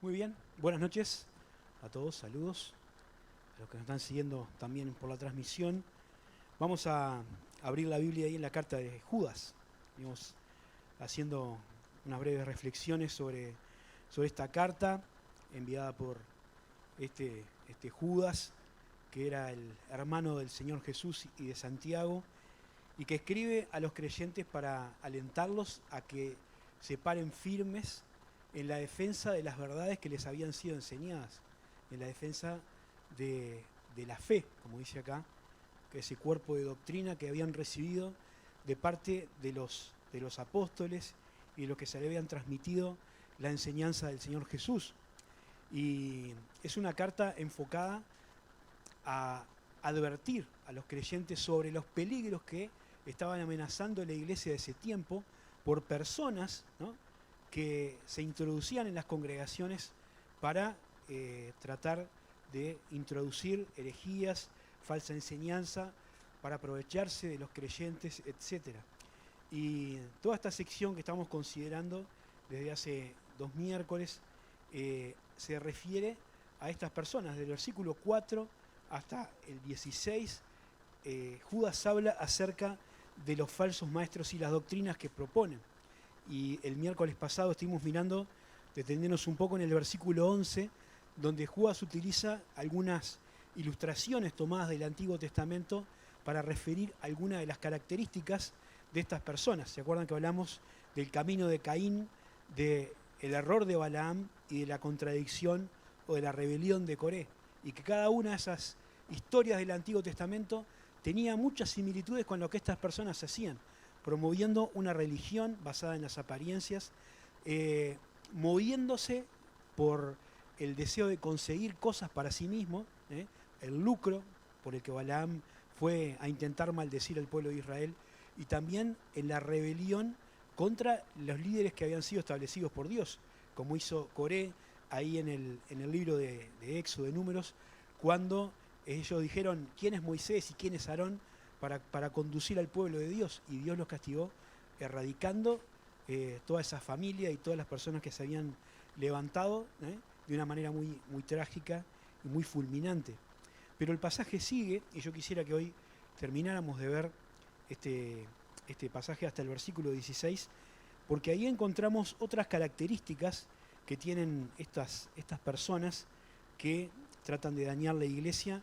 Muy bien, buenas noches a todos, saludos a los que nos están siguiendo también por la transmisión. Vamos a abrir la Biblia ahí en la carta de Judas. Vamos haciendo unas breves reflexiones sobre esta carta enviada por este Judas, que era el hermano del Señor Jesús y de Santiago, y que escribe a los creyentes para alentarlos a que se paren firmes en la defensa de las verdades que les habían sido enseñadas, en la defensa de la fe, como dice acá, que ese cuerpo de doctrina que habían recibido de parte de los apóstoles y de los que se le habían transmitido la enseñanza del Señor Jesús. Y es una carta enfocada a advertir a los creyentes sobre los peligros que estaban amenazando la iglesia de ese tiempo por personas, ¿no?, que se introducían en las congregaciones para tratar de introducir herejías, falsa enseñanza, para aprovecharse de los creyentes, etc. Y toda esta sección que estamos considerando desde hace 2 miércoles se refiere a estas personas. Del versículo 4 hasta el 16, Judas habla acerca de los falsos maestros y las doctrinas que proponen. Y el miércoles pasado estuvimos mirando, deteniéndonos un poco en el versículo 11, donde Judas utiliza algunas ilustraciones tomadas del Antiguo Testamento para referir algunas de las características de estas personas. ¿Se acuerdan que hablamos del camino de Caín, del error de Balaam y de la contradicción o de la rebelión de Coré? Y que cada una de esas historias del Antiguo Testamento tenía muchas similitudes con lo que estas personas hacían, promoviendo una religión basada en las apariencias, moviéndose por el deseo de conseguir cosas para sí mismo, el lucro por el que Balaam fue a intentar maldecir al pueblo de Israel, y también en la rebelión contra los líderes que habían sido establecidos por Dios, como hizo Coré ahí en el libro de Éxodo, de Números, cuando ellos dijeron quién es Moisés y quién es Aarón para conducir al pueblo de Dios, y Dios los castigó erradicando toda esa familia y todas las personas que se habían levantado de una manera muy, muy trágica y muy fulminante. Pero el pasaje sigue, y yo quisiera que hoy termináramos de ver este pasaje hasta el versículo 16, porque ahí encontramos otras características que tienen estas personas que tratan de dañar la iglesia,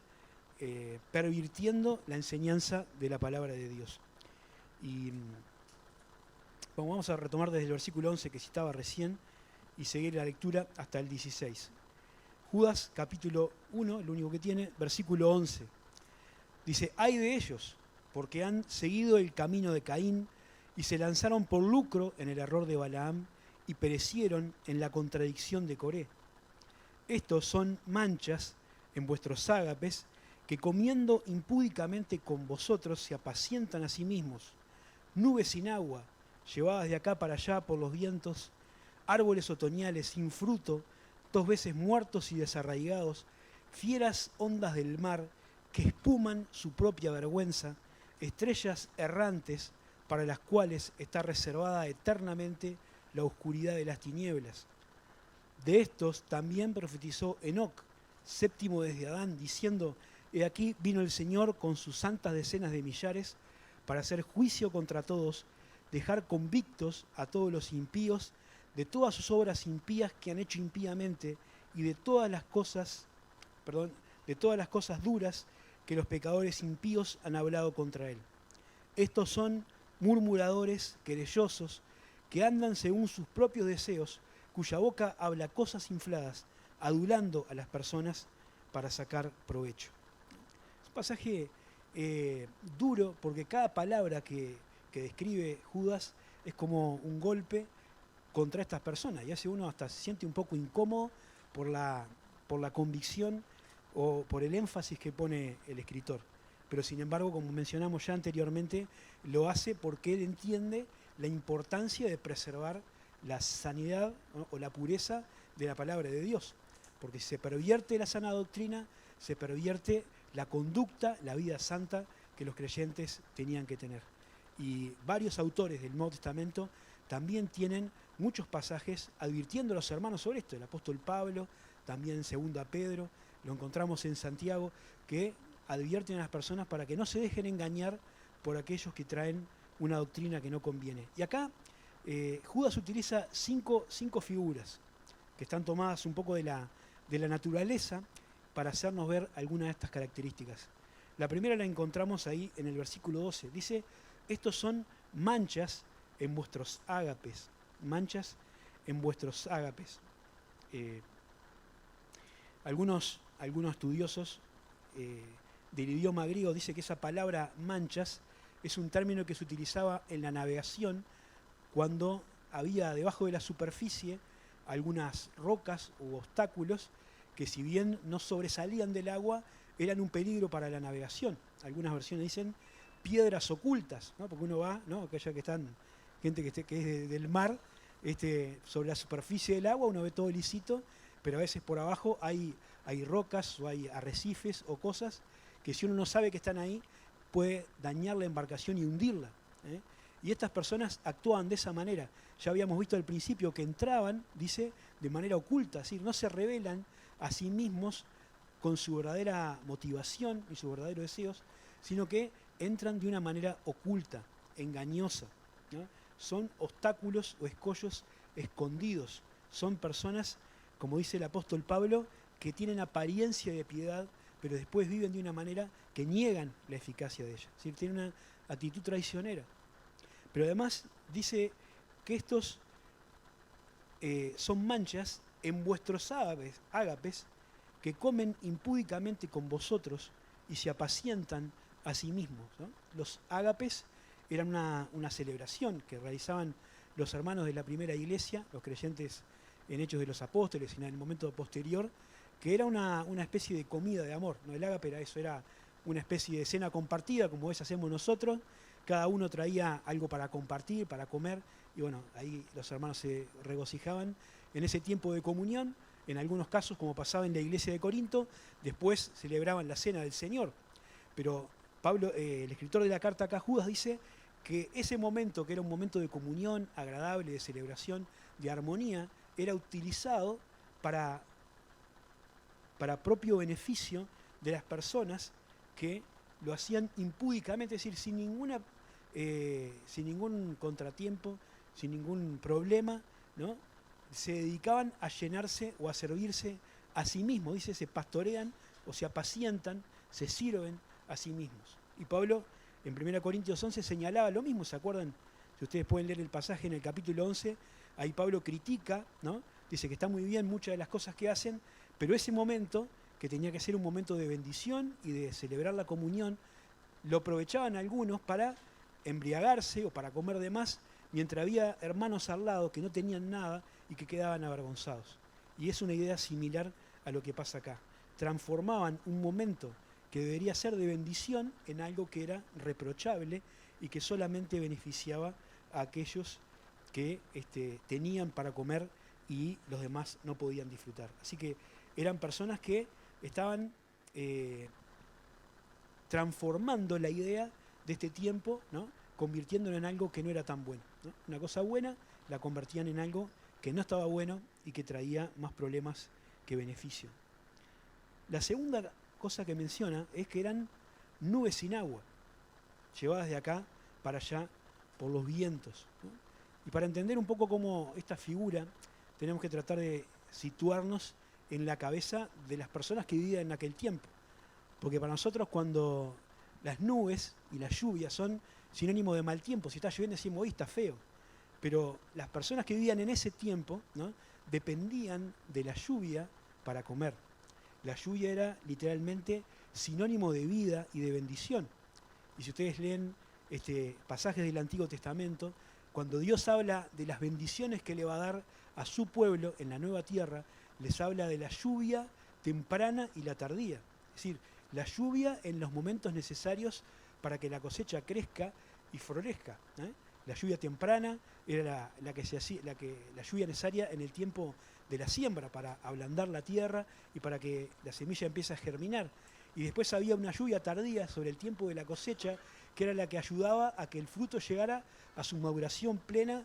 pervirtiendo la enseñanza de la palabra de Dios. Y bueno, vamos a retomar desde el versículo 11 que citaba recién y seguir la lectura hasta el 16. Judas, capítulo 1, el único que tiene, versículo 11. Dice: «Ay de ellos, porque han seguido el camino de Caín y se lanzaron por lucro en el error de Balaam y perecieron en la contradicción de Coré. Estos son manchas en vuestros ágapes, que comiendo impúdicamente con vosotros se apacientan a sí mismos, nubes sin agua, llevadas de acá para allá por los vientos, árboles otoñales sin fruto, 2 veces muertos y desarraigados, fieras ondas del mar que espuman su propia vergüenza, estrellas errantes para las cuales está reservada eternamente la oscuridad de las tinieblas. De estos también profetizó Enoc, séptimo desde Adán, diciendo: He aquí vino el Señor con sus santas decenas de millares para hacer juicio contra todos, dejar convictos a todos los impíos de todas sus obras impías que han hecho impíamente y de todas las cosas duras que los pecadores impíos han hablado contra él. Estos son murmuradores, querellosos, que andan según sus propios deseos, cuya boca habla cosas infladas, adulando a las personas para sacar provecho». Es un pasaje duro, porque cada palabra que describe Judas es como un golpe contra estas personas, y hace uno hasta se siente un poco incómodo por la convicción o por el énfasis que pone el escritor. Pero sin embargo, como mencionamos ya anteriormente, lo hace porque él entiende la importancia de preservar la sanidad, ¿no?, o la pureza de la palabra de Dios. Porque si se pervierte la sana doctrina, se pervierte la conducta, la vida santa que los creyentes tenían que tener. Y varios autores del Nuevo Testamento también tienen muchos pasajes advirtiendo a los hermanos sobre esto. El apóstol Pablo, también en 2 Pedro, lo encontramos en Santiago, que advierten a las personas para que no se dejen engañar por aquellos que traen una doctrina que no conviene. Y acá Judas utiliza cinco figuras que están tomadas un poco de la naturaleza para hacernos ver algunas de estas características. La primera la encontramos ahí en el versículo 12. Dice, estos son manchas en vuestros ágapes. Manchas en vuestros ágapes. Algunos estudiosos del idioma griego dicen que esa palabra manchas es un término que se utilizaba en la navegación cuando había debajo de la superficie algunas rocas u obstáculos que, si bien no sobresalían del agua, eran un peligro para la navegación. Algunas versiones dicen piedras ocultas, ¿no? Porque uno va, ¿no? Aquella que están, gente que es del mar, sobre la superficie del agua uno ve todo lisito, pero a veces por abajo hay rocas o hay arrecifes o cosas que, si uno no sabe que están ahí, puede dañar la embarcación y hundirla. Y estas personas actuaban de esa manera. Ya habíamos visto al principio que entraban, dice, de manera oculta, es decir, no se revelan a sí mismos con su verdadera motivación y sus verdaderos deseos, sino que entran de una manera oculta, engañosa, ¿no? Son obstáculos o escollos escondidos. Son personas, como dice el apóstol Pablo, que tienen apariencia de piedad, pero después viven de una manera que niegan la eficacia de ella. Es decir, tienen una actitud traicionera. Pero además dice que estos son manchas en vuestros ágapes que comen impúdicamente con vosotros y se apacientan a sí mismos, ¿no? Los ágapes eran una celebración que realizaban los hermanos de la primera iglesia, los creyentes en Hechos de los Apóstoles y en el momento posterior, que era una especie de comida de amor, ¿no? El ágape era eso, era una especie de cena compartida, como ves hacemos nosotros. Cada uno traía algo para compartir, para comer, y bueno, ahí los hermanos se regocijaban en ese tiempo de comunión. En algunos casos, como pasaba en la iglesia de Corinto, después celebraban la cena del Señor. Pero Pablo, el escritor de la carta acá, Judas, dice que ese momento, que era un momento de comunión agradable, de celebración, de armonía, era utilizado para propio beneficio de las personas que lo hacían impúdicamente, es decir, sin ningún contratiempo, sin ningún problema, ¿no? Se dedicaban a llenarse o a servirse a sí mismos, dice, se pastorean o se apacientan, se sirven a sí mismos. Y Pablo, en 1 Corintios 11, señalaba lo mismo, ¿se acuerdan? Si ustedes pueden leer el pasaje en el capítulo 11, ahí Pablo critica, ¿no? Dice que está muy bien muchas de las cosas que hacen, pero ese momento, que tenía que ser un momento de bendición y de celebrar la comunión, lo aprovechaban algunos para embriagarse o para comer de más, mientras había hermanos al lado que no tenían nada y que quedaban avergonzados. Y es una idea similar a lo que pasa acá. Transformaban un momento que debería ser de bendición en algo que era reprochable y que solamente beneficiaba a aquellos que tenían para comer y los demás no podían disfrutar. Así que eran personas que estaban transformando la idea de este tiempo, ¿no? Convirtiéndolo en algo que no era tan bueno, ¿no? Una cosa buena la convertían en algo que no estaba bueno y que traía más problemas que beneficio. La segunda cosa que menciona es que eran nubes sin agua, llevadas de acá para allá por los vientos, ¿no? Y para entender un poco cómo esta figura, tenemos que tratar de situarnos en la cabeza de las personas que vivían en aquel tiempo. Porque para nosotros, cuando las nubes y la lluvia son sinónimo de mal tiempo, si está lloviendo decimos, está feo. Pero las personas que vivían en ese tiempo, ¿no?, dependían de la lluvia para comer. La lluvia era literalmente sinónimo de vida y de bendición. Y si ustedes leen pasajes del Antiguo Testamento, cuando Dios habla de las bendiciones que le va a dar a su pueblo en la nueva tierra, les habla de la lluvia temprana y la tardía. Es decir, la lluvia en los momentos necesarios para que la cosecha crezca y florezca, ¿eh? La lluvia temprana era la lluvia necesaria en el tiempo de la siembra para ablandar la tierra y para que la semilla empiece a germinar. Y después había una lluvia tardía sobre el tiempo de la cosecha, que era la que ayudaba a que el fruto llegara a su maduración plena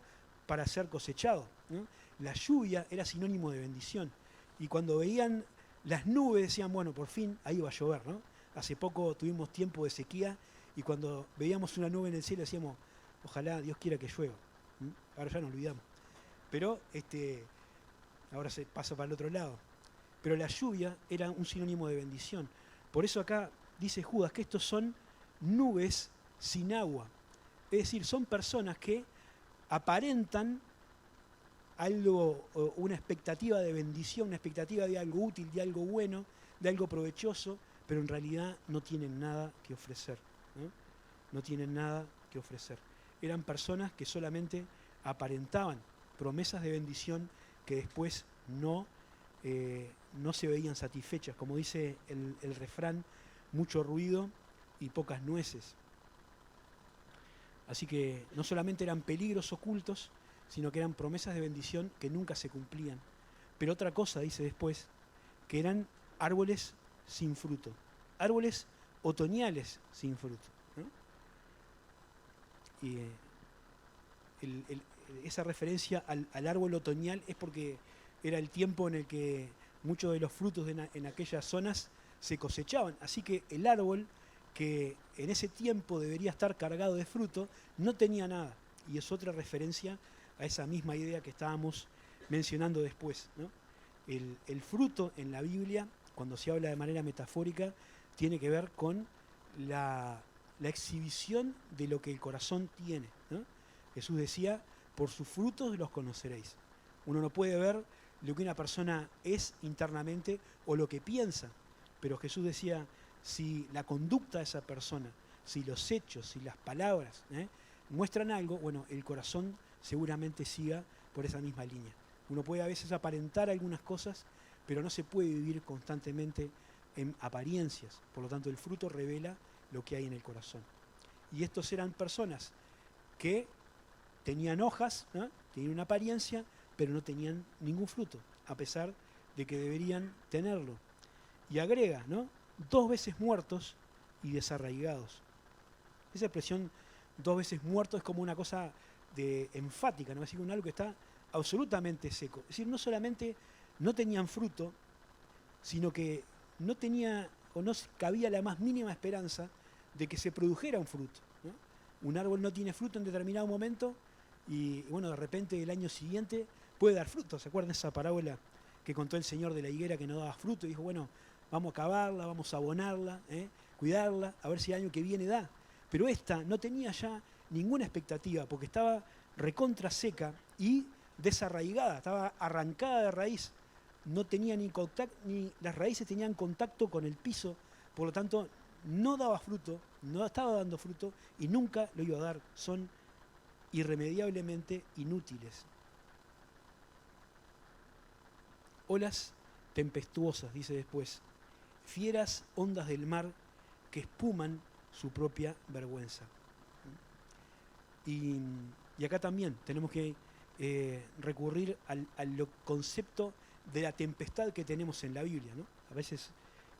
para ser cosechado, ¿no? La lluvia era sinónimo de bendición. Y cuando veían las nubes decían, bueno, por fin ahí va a llover, ¿no? Hace poco tuvimos tiempo de sequía y cuando veíamos una nube en el cielo decíamos, ojalá Dios quiera que llueva. Ahora ya nos olvidamos. Pero ahora se pasa para el otro lado. Pero la lluvia era un sinónimo de bendición. Por eso acá dice Judas que estos son nubes sin agua. Es decir, son personas que aparentan algo, una expectativa de bendición, una expectativa de algo útil, de algo bueno, de algo provechoso, pero en realidad no tienen nada que ofrecer, ¿no? No tienen nada que ofrecer. Eran personas que solamente aparentaban promesas de bendición que después no se veían satisfechas. Como dice el refrán, mucho ruido y pocas nueces. Así que no solamente eran peligros ocultos, sino que eran promesas de bendición que nunca se cumplían. Pero otra cosa, dice después, que eran árboles sin fruto, árboles otoñales sin fruto, ¿no? Y esa referencia al árbol otoñal es porque era el tiempo en el que muchos de los frutos en aquellas zonas se cosechaban. Así que el árbol, que en ese tiempo debería estar cargado de fruto, no tenía nada. Y es otra referencia a esa misma idea que estábamos mencionando después, ¿no? El fruto en la Biblia, cuando se habla de manera metafórica, tiene que ver con la exhibición de lo que el corazón tiene, ¿no? Jesús decía, por sus frutos los conoceréis. Uno no puede ver lo que una persona es internamente o lo que piensa, pero Jesús decía, si la conducta de esa persona, si los hechos, si las palabras muestran algo, bueno, el corazón seguramente siga por esa misma línea. Uno puede a veces aparentar algunas cosas, pero no se puede vivir constantemente en apariencias. Por lo tanto, el fruto revela lo que hay en el corazón. Y estos eran personas que tenían hojas, ¿no? Tenían una apariencia, pero no tenían ningún fruto, a pesar de que deberían tenerlo. Y agrega, ¿no? 2 veces muertos y desarraigados. Esa expresión 2 veces muerto es como una cosa enfática, ¿no? Es decir, un algo que está absolutamente seco. Es decir, no solamente no tenían fruto, sino que no tenía o no cabía la más mínima esperanza de que se produjera un fruto, ¿no? Un árbol no tiene fruto en determinado momento y bueno, de repente el año siguiente puede dar fruto. ¿Se acuerdan esa parábola que contó el señor de la higuera que no daba fruto? Y dijo, bueno, vamos a cavarla, vamos a abonarla, cuidarla, a ver si el año que viene da. Pero esta no tenía ya ninguna expectativa porque estaba recontra seca y desarraigada, estaba arrancada de raíz. No tenía ni contacto, ni las raíces tenían contacto con el piso, por lo tanto no daba fruto, no estaba dando fruto y nunca lo iba a dar. Son irremediablemente inútiles. Olas tempestuosas, dice después, fieras ondas del mar que espuman su propia vergüenza. Y acá también tenemos que recurrir al concepto de la tempestad que tenemos en la Biblia, ¿no? A veces,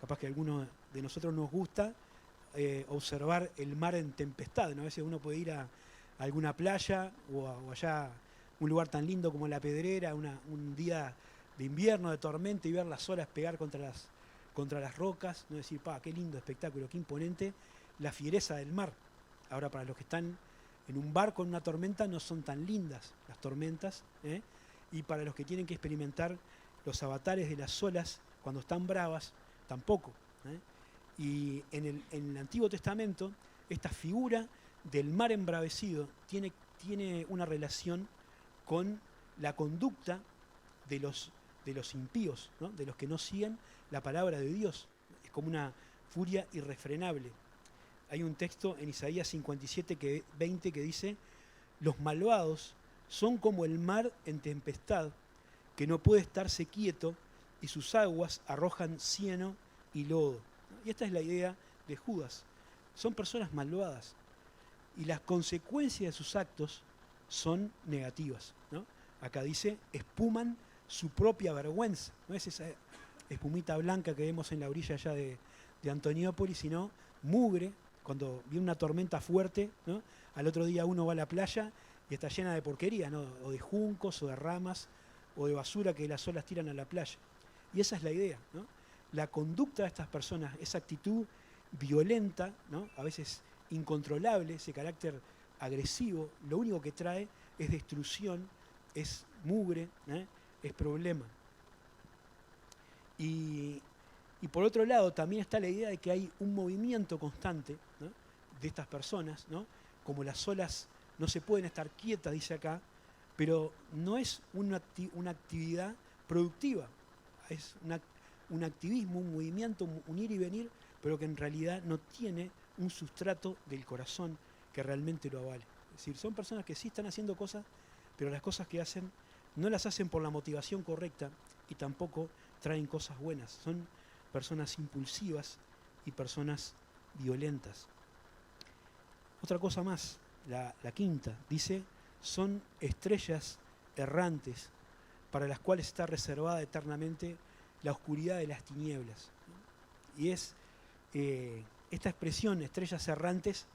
capaz que a algunos de nosotros nos gusta observar el mar en tempestad, ¿no? A veces uno puede ir a alguna playa o allá un lugar tan lindo como La Pedrera, un día de invierno, de tormenta, y ver las olas pegar contra las rocas, ¿no? Decir, qué lindo espectáculo, qué imponente la fiereza del mar. Ahora, para los que están en un barco en una tormenta, no son tan lindas las tormentas, y para los que tienen que experimentar los avatares de las olas cuando están bravas, tampoco. Y en el Antiguo Testamento, esta figura del mar embravecido tiene una relación con la conducta de los impíos, ¿no? De los que no siguen la palabra de Dios. Es como una furia irrefrenable. Hay un texto en Isaías 57:20 que dice, los malvados son como el mar en tempestad, que no puede estarse quieto y sus aguas arrojan cieno y lodo. Y esta es la idea de Judas. Son personas malvadas y las consecuencias de sus actos son negativas, ¿no? Acá dice, espuman su propia vergüenza. No es esa espumita blanca que vemos en la orilla allá de Antoniópolis, sino mugre. Cuando viene una tormenta fuerte, ¿no? Al otro día uno va a la playa y está llena de porquería, ¿no? O de juncos, o de ramas, o de basura que las olas tiran a la playa. Y esa es la idea, ¿no? La conducta de estas personas, esa actitud violenta, ¿no? A veces incontrolable, ese carácter agresivo, lo único que trae es destrucción, es mugre, es problema. Y por otro lado también está la idea de que hay un movimiento constante, ¿no? De estas personas, ¿no? Como las olas no se pueden estar quietas, dice acá, pero no es una actividad productiva, es un activismo, un movimiento, un ir y venir, pero que en realidad no tiene un sustrato del corazón que realmente lo avale. Es decir, son personas que sí están haciendo cosas, pero las cosas que hacen no las hacen por la motivación correcta y tampoco traen cosas buenas. Son personas impulsivas y personas violentas. Otra cosa más, la quinta, dice, son estrellas errantes para las cuales está reservada eternamente la oscuridad de las tinieblas. Y es esta expresión, estrellas errantes,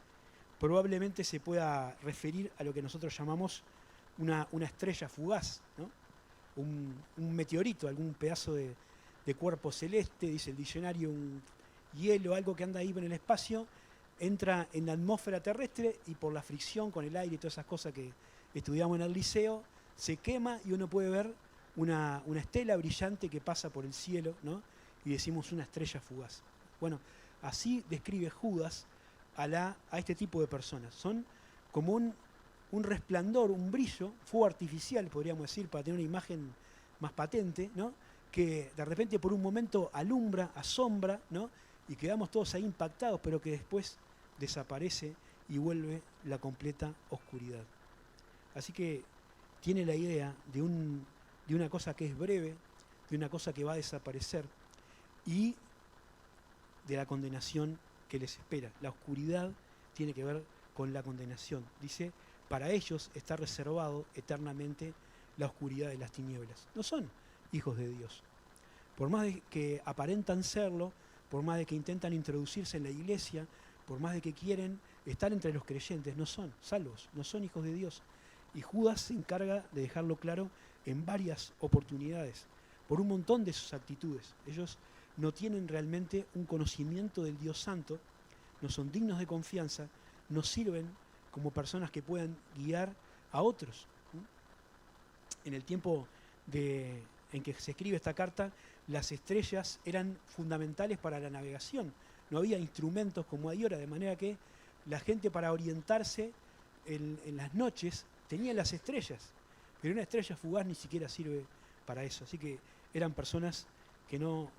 probablemente se pueda referir a lo que nosotros llamamos una estrella fugaz, ¿no? Un meteorito, algún pedazo de cuerpo celeste, dice el diccionario, un hielo, algo que anda ahí en el espacio, entra en la atmósfera terrestre y por la fricción con el aire y todas esas cosas que estudiamos en el liceo, se quema y uno puede ver una estela brillante que pasa por el cielo, ¿no? Y decimos una estrella fugaz. Bueno, así describe Judas a este tipo de personas. Son como un resplandor, un brillo, fuego artificial, podríamos decir, para tener una imagen más patente, ¿no? Que de repente por un momento alumbra, asombra, ¿no? Y quedamos todos ahí impactados, pero que después desaparece y vuelve la completa oscuridad. Así que tiene la idea de una cosa que es breve, de una cosa que va a desaparecer y de la condenación que les espera. La oscuridad tiene que ver con la condenación. Dice, para ellos está reservado eternamente la oscuridad de las tinieblas. No son hijos de Dios. Por más de que aparentan serlo, por más de que intentan introducirse en la iglesia, por más de que quieren estar entre los creyentes, no son salvos, no son hijos de Dios. Y Judas se encarga de dejarlo claro en varias oportunidades, por un montón de sus actitudes. Ellos no tienen realmente un conocimiento del Dios Santo, no son dignos de confianza, no sirven como personas que puedan guiar a otros. En el tiempo en que se escribe esta carta, las estrellas eran fundamentales para la navegación. No había instrumentos como hay ahora, de manera que la gente para orientarse en las noches tenía las estrellas, pero una estrella fugaz ni siquiera sirve para eso. Así que eran personas que no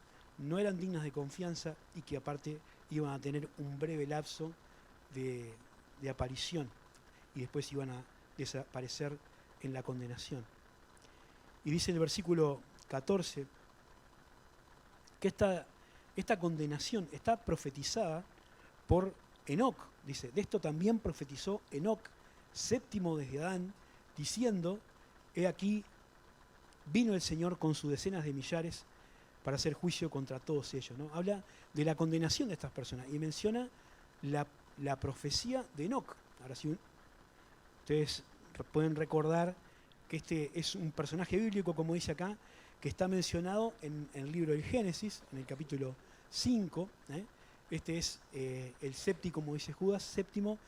eran dignas de confianza y que aparte iban a tener un breve lapso de aparición y después iban a desaparecer en la condenación. Y dice el versículo 14 que esta condenación está profetizada por Enoc. Dice, de esto también profetizó Enoc, séptimo desde Adán, diciendo, he aquí, vino el Señor con sus decenas de millares para hacer juicio contra todos ellos, ¿no? Habla de la condenación de estas personas y menciona la profecía de Enoc. Ahora sí, ustedes pueden recordar que este es un personaje bíblico, como dice acá, que está mencionado en el libro del Génesis, en el capítulo 5. Este es el séptimo, como dice Judas, séptimo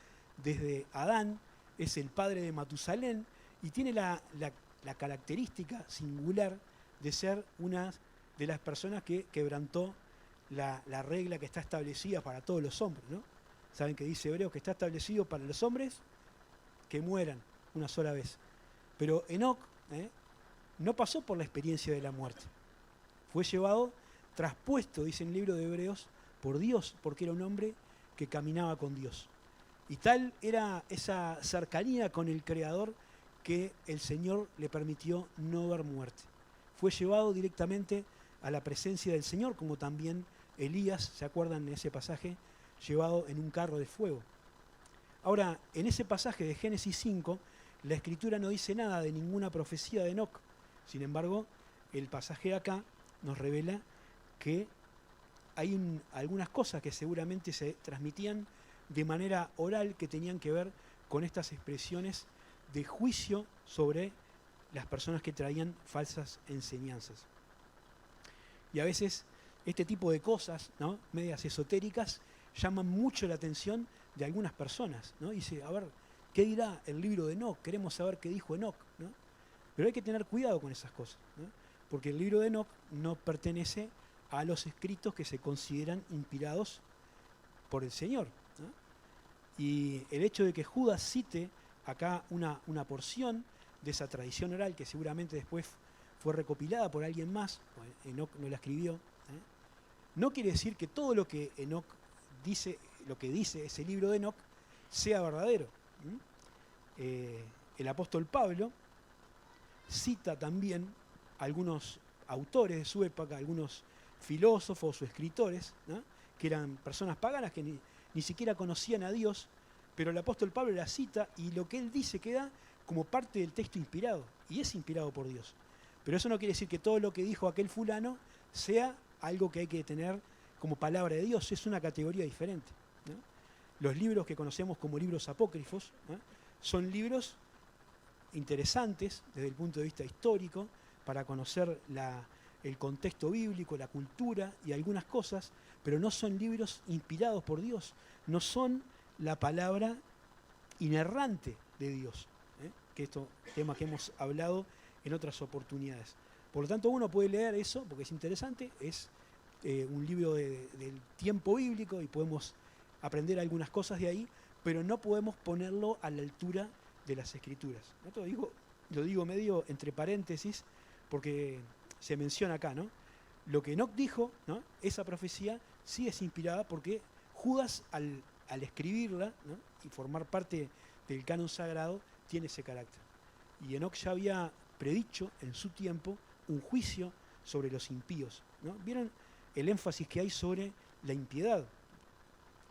desde Adán, es el padre de Matusalén y tiene la característica singular de ser una de las personas que quebrantó la regla que está establecida para todos los hombres, ¿no? Saben que dice Hebreos que está establecido para los hombres que mueran una sola vez. Pero Enoc no pasó por la experiencia de la muerte. Fue llevado, traspuesto, dice en el libro de Hebreos, por Dios, porque era un hombre que caminaba con Dios. Y tal era esa cercanía con el Creador que el Señor le permitió no ver muerte. Fue llevado directamente a la presencia del Señor, como también Elías, ¿se acuerdan de ese pasaje? Llevado en un carro de fuego. Ahora, en ese pasaje de Génesis 5, la Escritura no dice nada de ninguna profecía de Enoc. Sin embargo, el pasaje acá nos revela que hay algunas cosas que seguramente se transmitían de manera oral que tenían que ver con estas expresiones de juicio sobre las personas que traían falsas enseñanzas. Y a veces este tipo de cosas, ¿no?, medias esotéricas, llaman mucho la atención de algunas personas, ¿no? Dice, a ver, ¿qué dirá el libro de Enoc? Queremos saber qué dijo Enoc, ¿no? Pero hay que tener cuidado con esas cosas, ¿no? Porque el libro de Enoc no pertenece a los escritos que se consideran inspirados por el Señor, ¿no? Y el hecho de que Judas cite acá una porción de esa tradición oral que seguramente después fue recopilada por alguien más, Enoc no la escribió, no quiere decir que todo lo que Enoc dice, lo que dice ese libro de Enoc, sea verdadero. El apóstol Pablo cita también a algunos autores de su época, algunos filósofos o escritores, ¿no?, que eran personas paganas que ni siquiera conocían a Dios, pero el apóstol Pablo la cita y lo que él dice queda como parte del texto inspirado, y es inspirado por Dios. Pero eso no quiere decir que todo lo que dijo aquel fulano sea algo que hay que tener como palabra de Dios, es una categoría diferente, ¿no? Los libros que conocemos como libros apócrifos, ¿no?, son libros interesantes desde el punto de vista histórico para conocer el contexto bíblico, la cultura y algunas cosas, pero no son libros inspirados por Dios, no son la palabra inerrante de Dios, que esto tema que hemos hablado en otras oportunidades. Por lo tanto, uno puede leer eso porque es interesante, es un libro del tiempo bíblico y podemos aprender algunas cosas de ahí, pero no podemos ponerlo a la altura de las Escrituras. Esto lo digo medio entre paréntesis porque se menciona acá, ¿no? Lo que Enoc dijo, ¿no?, esa profecía sí es inspirada porque Judas al escribirla, ¿no?, y formar parte del canon sagrado, tiene ese carácter. Y Enoc ya había predicho en su tiempo un juicio sobre los impíos, ¿no? ¿Vieron el énfasis que hay sobre la impiedad?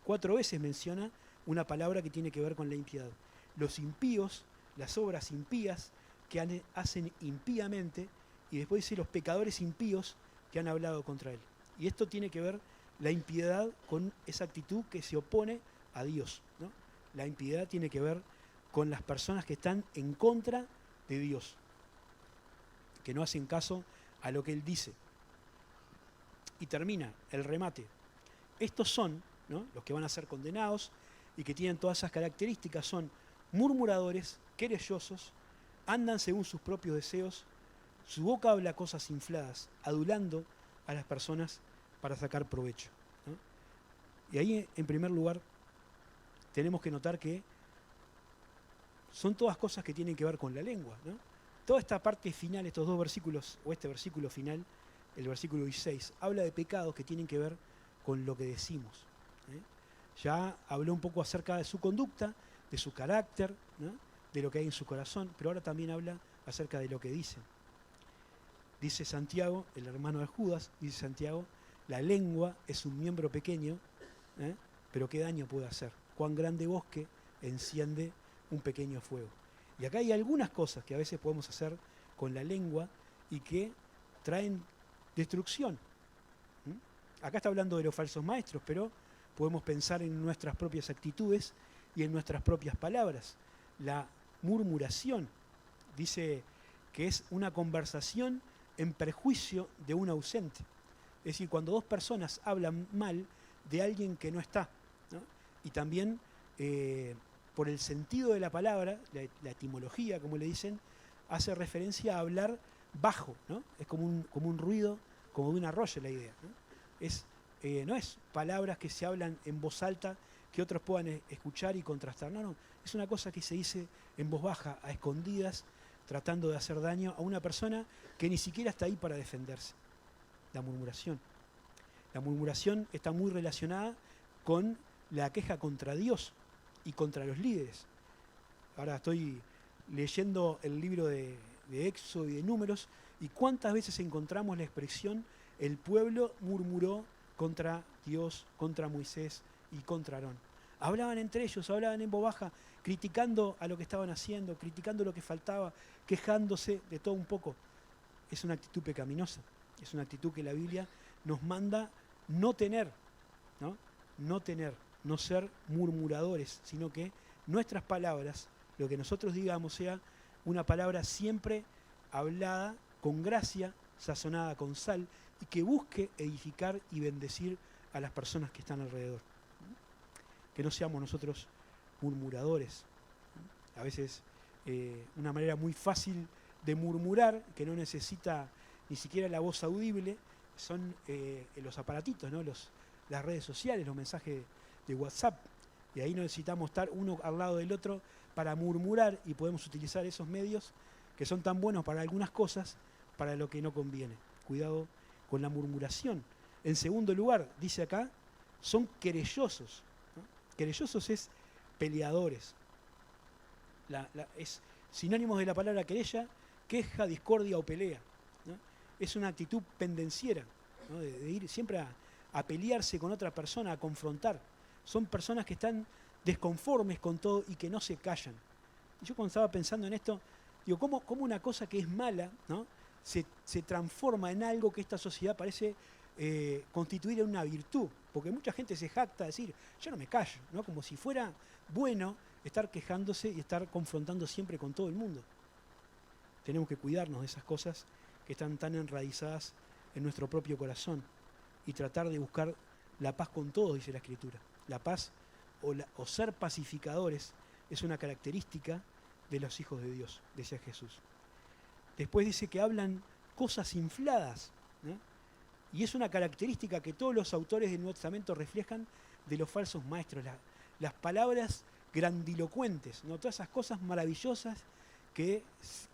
4 veces menciona una palabra que tiene que ver con la impiedad. Los impíos, las obras impías que hacen impíamente, y después dice los pecadores impíos que han hablado contra él. Y esto tiene que ver la impiedad con esa actitud que se opone a Dios, ¿no? La impiedad tiene que ver con las personas que están en contra de Dios, que no hacen caso a lo que Él dice. Y termina el remate. Estos son, ¿no?, los que van a ser condenados y que tienen todas esas características, son murmuradores, querellosos, andan según sus propios deseos, su boca habla cosas infladas, adulando a las personas para sacar provecho, ¿no? Y ahí, en primer lugar, tenemos que notar que son todas cosas que tienen que ver con la lengua, ¿no? Toda esta parte final, estos 2 versículos, o este versículo final, el versículo 16, habla de pecados que tienen que ver con lo que decimos, ¿eh? Ya habló un poco acerca de su conducta, de su carácter, ¿no?, de lo que hay en su corazón, pero ahora también habla acerca de lo que dicen. Dice Santiago, el hermano de Judas, dice Santiago, la lengua es un miembro pequeño, pero qué daño puede hacer. Cuán grande bosque enciende un pequeño fuego. Y acá hay algunas cosas que a veces podemos hacer con la lengua y que traen destrucción. Acá está hablando de los falsos maestros, pero podemos pensar en nuestras propias actitudes y en nuestras propias palabras. La murmuración dice que es una conversación en perjuicio de un ausente. Es decir, cuando 2 personas hablan mal de alguien que no está, ¿no? Y también por el sentido de la palabra, la etimología, como le dicen, hace referencia a hablar bajo, ¿no? Es como un ruido, como de un arroyo la idea, ¿no? No es palabras que se hablan en voz alta que otros puedan escuchar y contrastar, no, es una cosa que se dice en voz baja, a escondidas, tratando de hacer daño a una persona que ni siquiera está ahí para defenderse. La murmuración. La murmuración está muy relacionada con la queja contra Dios y contra los líderes. Ahora estoy leyendo el libro de Éxodo y de Números, y cuántas veces encontramos la expresión el pueblo murmuró contra Dios, contra Moisés y contra Aarón. Hablaban entre ellos, hablaban en voz baja, criticando a lo que estaban haciendo, criticando lo que faltaba, quejándose de todo un poco. Es una actitud pecaminosa, es una actitud que la Biblia nos manda no tener, ¿no? No ser murmuradores, sino que nuestras palabras lo que nosotros digamos sea una palabra siempre hablada con gracia, sazonada con sal, y que busque edificar y bendecir a las personas que están alrededor. Que no seamos nosotros murmuradores. A veces una manera muy fácil de murmurar, que no necesita ni siquiera la voz audible, son los aparatitos, ¿no? Las redes sociales, los mensajes de WhatsApp. Y ahí no necesitamos estar uno al lado del otro para murmurar, y podemos utilizar esos medios que son tan buenos para algunas cosas, para lo que no conviene. Cuidado con la murmuración. En segundo lugar, dice acá, son querellosos, ¿no? Querellosos es peleadores. Es sinónimos de la palabra querella, queja, discordia o pelea, ¿no? Es una actitud pendenciera, ¿no? de ir siempre a pelearse con otra persona, a confrontar. Son personas que están desconformes con todo y que no se callan. Y yo cuando estaba pensando en esto, digo, ¿cómo una cosa que es mala, ¿no? se transforma en algo que esta sociedad parece constituir en una virtud? Porque mucha gente se jacta de decir, yo no me callo, ¿no? Como si fuera bueno estar quejándose y estar confrontando siempre con todo el mundo. Tenemos que cuidarnos de esas cosas que están tan enraizadas en nuestro propio corazón y tratar de buscar la paz con todos, dice la Escritura. La paz o ser pacificadores es una característica de los hijos de Dios, decía Jesús. Después dice que hablan cosas infladas, ¿no? Y es una característica que todos los autores del Nuevo Testamento reflejan de los falsos maestros, las palabras grandilocuentes, ¿no? Todas esas cosas maravillosas que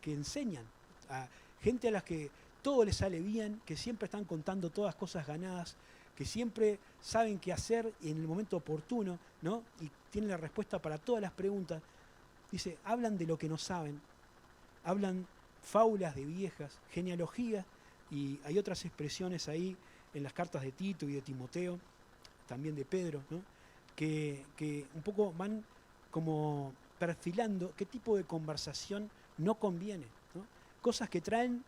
enseñan a gente a las que todo les sale bien, que siempre están contando todas cosas ganadas, que siempre saben qué hacer en el momento oportuno, ¿no? Y tienen la respuesta para todas las preguntas. Dice, hablan de lo que no saben, hablan fábulas de viejas, genealogías, y hay otras expresiones ahí en las cartas de Tito y de Timoteo, también de Pedro, ¿no? que un poco van como perfilando qué tipo de conversación no conviene, ¿no? Cosas que traen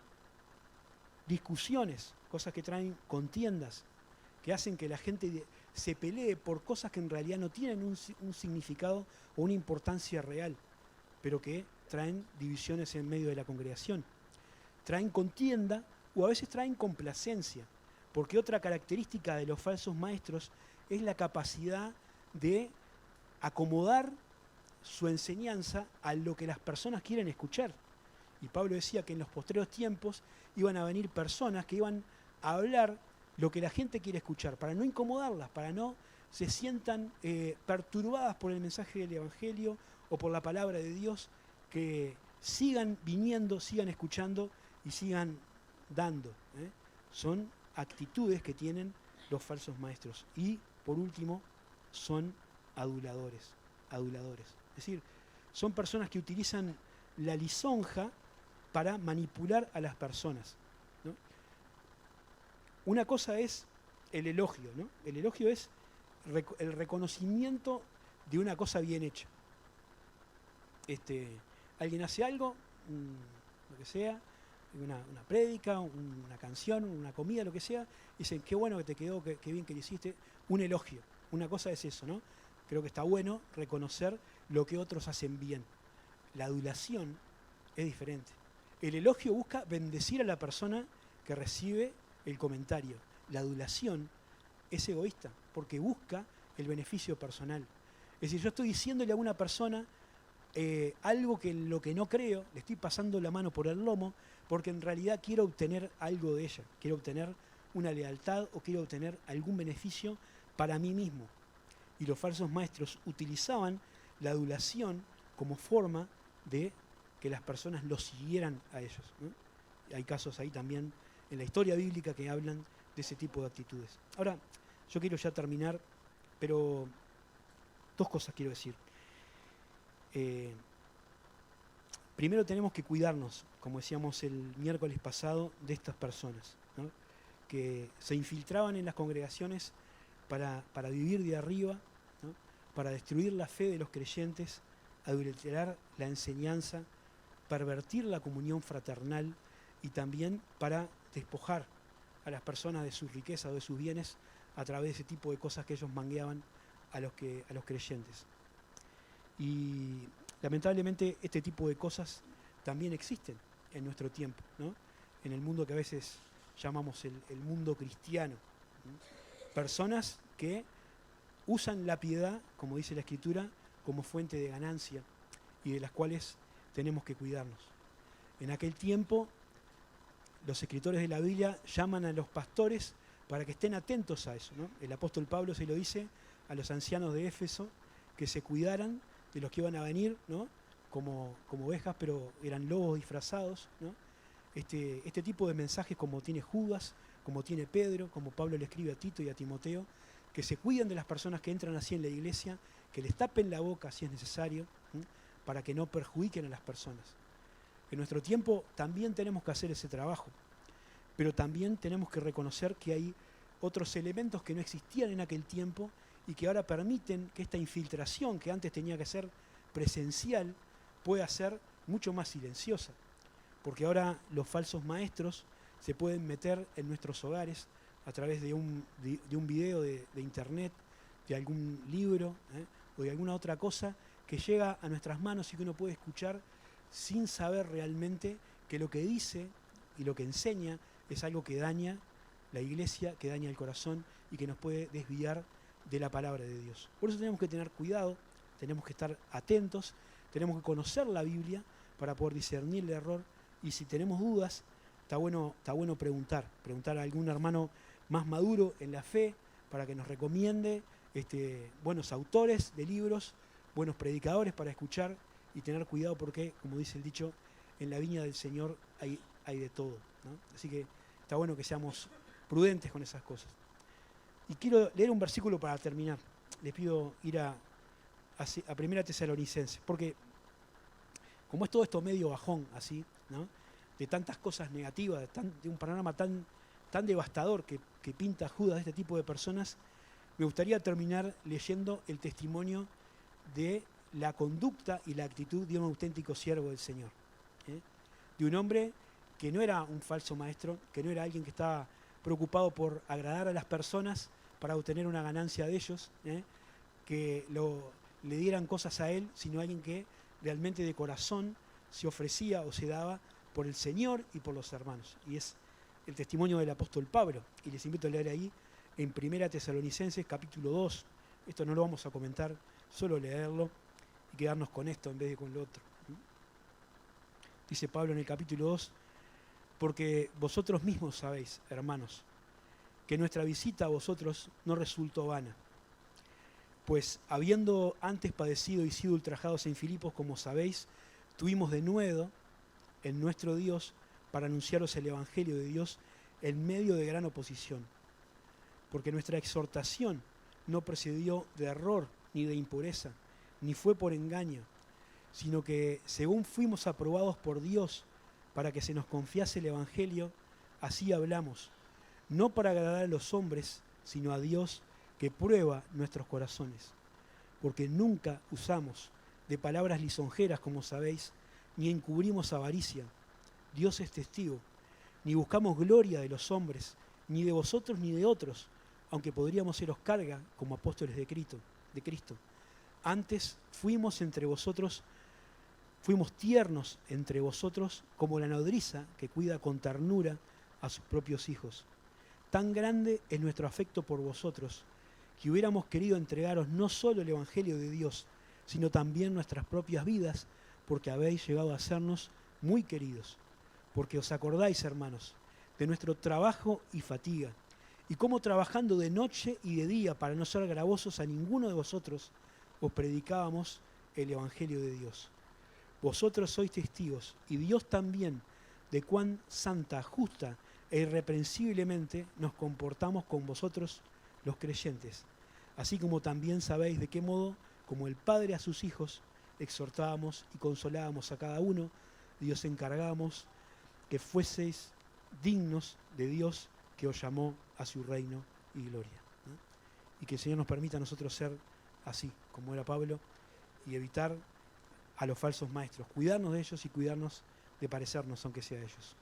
discusiones, cosas que traen contiendas, que hacen que la gente se pelee por cosas que en realidad no tienen un significado o una importancia real, pero que traen divisiones en medio de la congregación. Traen contienda o a veces traen complacencia, porque otra característica de los falsos maestros es la capacidad de acomodar su enseñanza a lo que las personas quieren escuchar. Y Pablo decía que en los postreros tiempos iban a venir personas que iban a hablar lo que la gente quiere escuchar, para no incomodarlas, para no se sientan perturbadas por el mensaje del Evangelio o por la palabra de Dios, que sigan viniendo, sigan escuchando y sigan dando. Son actitudes que tienen los falsos maestros. Y, por último, son aduladores. Es decir, son personas que utilizan la lisonja para manipular a las personas, ¿no? Una cosa es el elogio, ¿no? El elogio es el reconocimiento de una cosa bien hecha. Alguien hace algo, lo que sea, una prédica, una canción, una comida, lo que sea, dicen, qué bueno que te quedó, qué bien que lo hiciste, un elogio. Una cosa es eso, ¿no? Creo que está bueno reconocer lo que otros hacen bien. La adulación es diferente. El elogio busca bendecir a la persona que recibe el comentario. La adulación es egoísta, porque busca el beneficio personal. Es decir, yo estoy diciéndole a una persona algo que en lo que no creo, le estoy pasando la mano por el lomo, porque en realidad quiero obtener algo de ella, quiero obtener una lealtad o quiero obtener algún beneficio para mí mismo. Y los falsos maestros utilizaban la adulación como forma de que las personas los siguieran a ellos, ¿no? Y hay casos ahí también en la historia bíblica que hablan de ese tipo de actitudes. Ahora, yo quiero ya terminar, pero dos cosas quiero decir. Primero tenemos que cuidarnos, como decíamos el miércoles pasado, de estas personas, ¿no? Que se infiltraban en las congregaciones para vivir de arriba, ¿no? Para destruir la fe de los creyentes, adulterar la enseñanza, pervertir la comunión fraternal y también para despojar a las personas de sus riquezas o de sus bienes a través de ese tipo de cosas que ellos mangueaban a los creyentes. Y lamentablemente este tipo de cosas también existen en nuestro tiempo, ¿no? En el mundo que a veces llamamos el mundo cristiano. Personas que usan la piedad, como dice la Escritura, como fuente de ganancia y de las cuales tenemos que cuidarnos. En aquel tiempo, los escritores de la Biblia llaman a los pastores para que estén atentos a eso, ¿no? El apóstol Pablo se lo dice a los ancianos de Éfeso, que se cuidaran de los que iban a venir, ¿no? Como ovejas, pero eran lobos disfrazados, ¿no? Este tipo de mensajes como tiene Judas, como tiene Pedro, como Pablo le escribe a Tito y a Timoteo, que se cuiden de las personas que entran así en la iglesia, que les tapen la boca si es necesario, ¿sí? Para que no perjudiquen a las personas. En nuestro tiempo también tenemos que hacer ese trabajo, pero también tenemos que reconocer que hay otros elementos que no existían en aquel tiempo y que ahora permiten que esta infiltración, que antes tenía que ser presencial, pueda ser mucho más silenciosa. Porque ahora los falsos maestros se pueden meter en nuestros hogares a través de un video de internet, de algún libro, o de alguna otra cosa que llega a nuestras manos y que uno puede escuchar sin saber realmente que lo que dice y lo que enseña es algo que daña la iglesia, que daña el corazón y que nos puede desviar de la palabra de Dios. Por eso tenemos que tener cuidado, tenemos que estar atentos, tenemos que conocer la Biblia para poder discernir el error, y si tenemos dudas, está bueno preguntar a algún hermano más maduro en la fe para que nos recomiende buenos autores de libros, buenos predicadores para escuchar y tener cuidado porque, como dice el dicho, en la viña del Señor hay de todo, ¿no? Así que está bueno que seamos prudentes con esas cosas. Y quiero leer un versículo para terminar. Les pido ir a 1 Tesalonicenses, porque como es todo esto medio bajón, así, ¿no? De tantas cosas negativas, de un panorama tan devastador que pinta Judas de este tipo de personas, me gustaría terminar leyendo el testimonio de la conducta y la actitud de un auténtico siervo del Señor, ¿eh? De un hombre que no era un falso maestro, que no era alguien que estaba preocupado por agradar a las personas para obtener una ganancia de ellos, que le dieran cosas a él, sino alguien que realmente de corazón se ofrecía o se daba por el Señor y por los hermanos. Y es el testimonio del apóstol Pablo. Y les invito a leer ahí en 1 Tesalonicenses capítulo 2. Esto no lo vamos a comentar, solo leerlo y quedarnos con esto en vez de con lo otro. Dice Pablo en el capítulo 2, porque vosotros mismos sabéis, hermanos, que nuestra visita a vosotros no resultó vana. Pues habiendo antes padecido y sido ultrajados en Filipos, como sabéis, tuvimos de nuevo en nuestro Dios para anunciaros el Evangelio de Dios en medio de gran oposición. Porque nuestra exhortación no procedió de error ni de impureza, ni fue por engaño, sino que según fuimos aprobados por Dios para que se nos confiase el Evangelio, así hablamos, no para agradar a los hombres, sino a Dios que prueba nuestros corazones. Porque nunca usamos de palabras lisonjeras, como sabéis, ni encubrimos avaricia. Dios es testigo. Ni buscamos gloria de los hombres, ni de vosotros ni de otros, aunque podríamos seros carga como apóstoles de Cristo. Antes fuimos tiernos entre vosotros como la nodriza que cuida con ternura a sus propios hijos. Tan grande es nuestro afecto por vosotros, que hubiéramos querido entregaros no solo el Evangelio de Dios, sino también nuestras propias vidas, porque habéis llegado a sernos muy queridos. Porque os acordáis, hermanos, de nuestro trabajo y fatiga, y cómo trabajando de noche y de día para no ser gravosos a ninguno de vosotros, os predicábamos el Evangelio de Dios. Vosotros sois testigos, y Dios también, de cuán santa, justa e irreprensiblemente nos comportamos con vosotros los creyentes, así como también sabéis de qué modo, como el Padre a sus hijos, exhortábamos y consolábamos a cada uno y os encargábamos que fueseis dignos de Dios que os llamó a su reino y gloria, ¿no? Y que el Señor nos permita a nosotros ser así, como era Pablo, y evitar a los falsos maestros, cuidarnos de ellos y cuidarnos de parecernos, aunque sea a ellos.